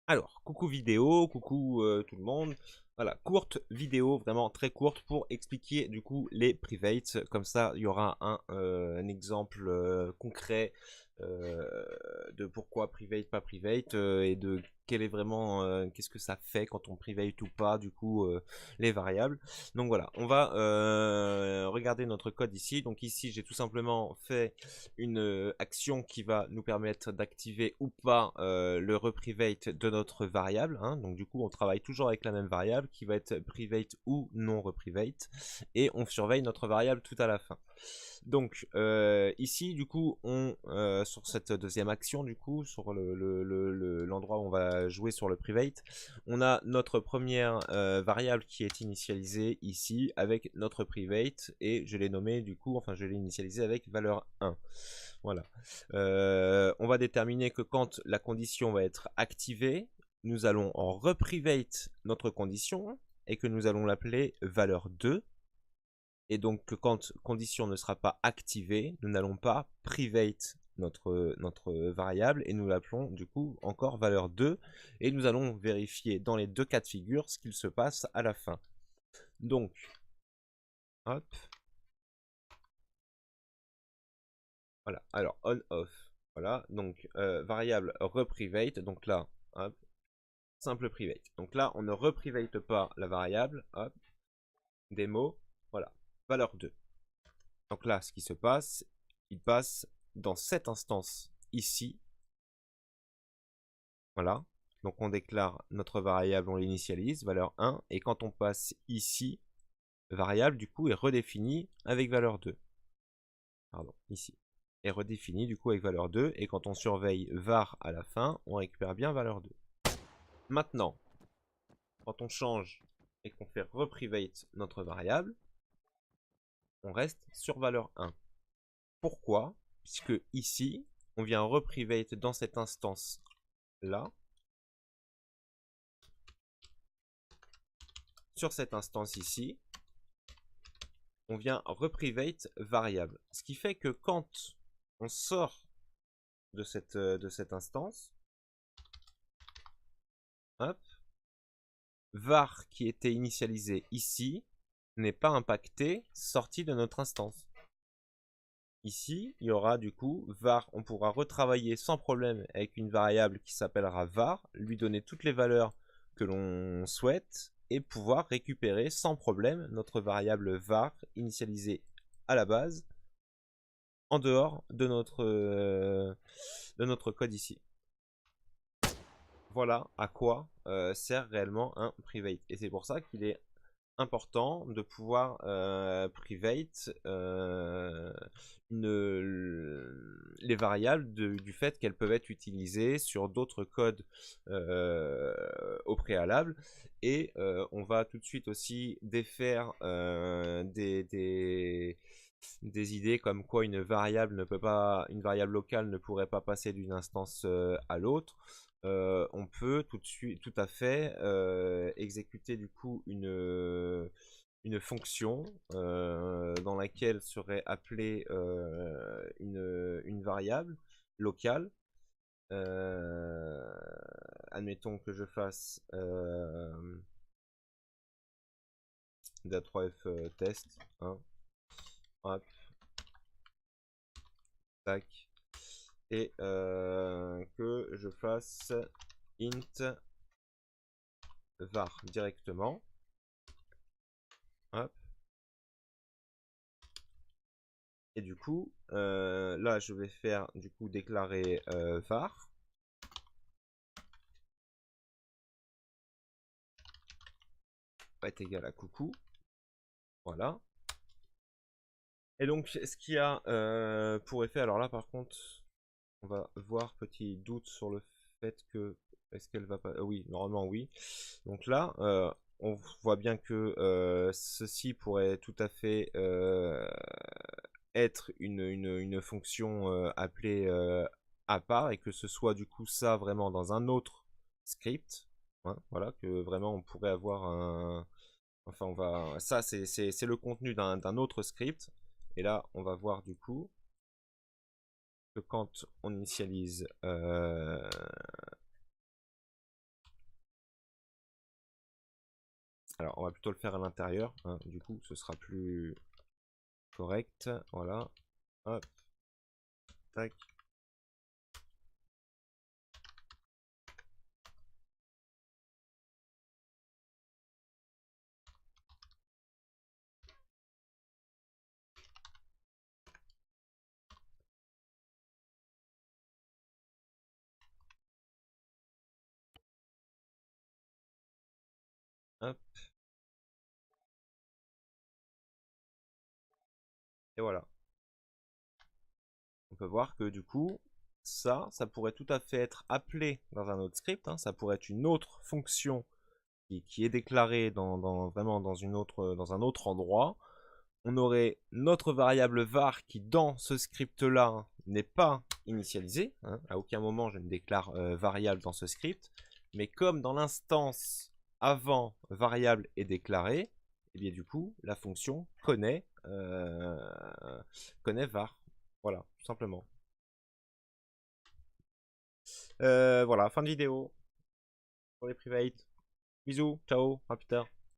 Alors, coucou vidéo, coucou tout le monde. Voilà, courte vidéo, vraiment très courte pour expliquer du coup les privates. Comme ça, il y aura un exemple concret de pourquoi private, pas private et de quel est vraiment, qu'est-ce que ça fait quand on private ou pas, du coup, les variables. Donc voilà, on va regarder notre code ici. Donc ici, j'ai tout simplement fait une action qui va nous permettre d'activer ou pas le reprivate de notre variable, hein. Donc du coup, on travaille toujours avec la même variable qui va être private ou non reprivate et on surveille notre variable tout à la fin. Donc ici, du coup, sur cette deuxième action, du coup, sur l'endroit où on va jouer sur le private, on a notre première variable qui est initialisée ici avec notre private et je l'ai nommé du coup, enfin je l'ai initialisé avec valeur 1. Voilà. On va déterminer que quand la condition va être activée, nous allons en reprivate notre condition et que nous allons l'appeler valeur 2. Et donc que quand condition ne sera pas activée, nous n'allons pas private notre variable et nous l'appelons du coup encore valeur 2 et nous allons vérifier dans les deux cas de figure ce qu'il se passe à la fin. Donc, hop, voilà, alors on off, voilà, donc variable reprivate, donc là, hop, simple private. Donc là, on ne reprivate pas la variable, hop, démo, voilà, valeur 2. Donc là, ce qui se passe, il passe dans cette instance ici. Voilà. Donc on déclare notre variable, on l'initialise, valeur 1. Et quand on passe ici, variable du coup est redéfinie avec valeur 2. Pardon, ici. Est redéfinie du coup avec valeur 2. Et quand on surveille var à la fin, on récupère bien valeur 2. Maintenant, quand on change et qu'on fait reprivate notre variable, on reste sur valeur 1. Pourquoi? Puisque ici, on vient reprivate dans cette instance là. Sur cette instance ici, on vient reprivate variable. Ce qui fait que quand on sort de cette instance, hop, var qui était initialisé ici n'est pas impacté, sorti de notre instance. Ici, il y aura du coup var, on pourra retravailler sans problème avec une variable qui s'appellera var, lui donner toutes les valeurs que l'on souhaite et pouvoir récupérer sans problème notre variable var initialisée à la base en dehors de notre code ici. Voilà à quoi sert réellement un private. Et c'est pour ça qu'il est important de pouvoir private les variables du fait qu'elles peuvent être utilisées sur d'autres codes au préalable. Et on va tout de suite aussi défaire des idées comme quoi une variable locale ne pourrait pas passer d'une instance à l'autre. On peut tout à fait exécuter du coup une fonction dans laquelle serait appelée une variable locale. Admettons que je fasse da3f test, hein, hop, tac, et que je fasse int var directement, hop. Et du coup, là, je vais faire du coup déclarer var va être égal à coucou, voilà. Et donc, ce qu'il y a pour effet, alors là, par contre, on va voir petit doute sur le fait que est-ce qu'elle va pas, oui, normalement oui. Donc là, on voit bien que ceci pourrait tout à fait être une fonction appelée à part et que ce soit du coup ça vraiment dans un autre script, hein, voilà, que vraiment on pourrait avoir un, enfin on va, ça c'est le contenu d'un autre script et là on va voir du coup que quand on initialise on va plutôt le faire à l'intérieur, hein. Du coup ce sera plus correct, voilà, hop, tac. Hop. Et voilà. On peut voir que du coup, ça pourrait tout à fait être appelé dans un autre script, hein. Ça pourrait être une autre fonction qui est déclarée vraiment dans un autre endroit. On aurait notre variable var qui, dans ce script-là, n'est pas initialisée, hein. À aucun moment, je ne déclare variable dans ce script. Mais comme dans l'instance avant variable est déclarée, et bien du coup, la fonction connaît var. Voilà, tout simplement. Voilà, fin de vidéo pour les privates. Bisous, ciao, à plus tard.